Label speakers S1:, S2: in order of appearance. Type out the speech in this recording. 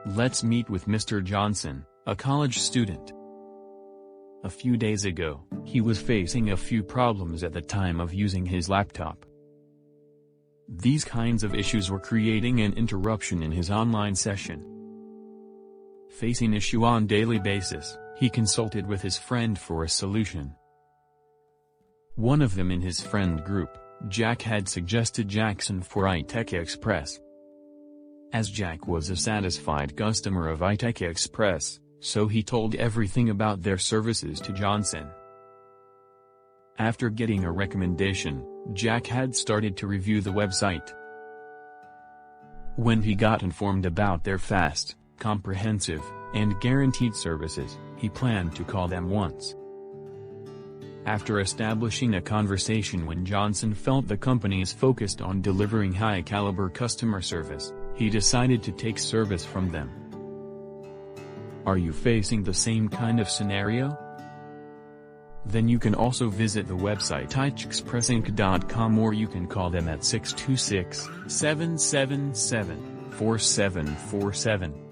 S1: Let's meet with Mr. Johnson, a college student. A few days ago, he was facing a few problems at the time of using his laptop. These kinds of issues were creating an interruption in his online session. Facing issue on daily basis, he consulted with his friend for a solution. One of them in his friend group, Jack, had suggested Jackson for iTech Xpress. As Jack was a satisfied customer of iTech Xpress, so he told everything about their services to Johnson. After getting a recommendation, Jack had started to review the website. When he got informed about their fast, comprehensive, and guaranteed services, he planned to call them once. After establishing a conversation when Johnson felt the company is focused on delivering high-caliber customer service, he decided to take service from them. Are you facing the same kind of scenario? Then you can also visit the website iTechXpressinc.com, or you can call them at 626-777-4747.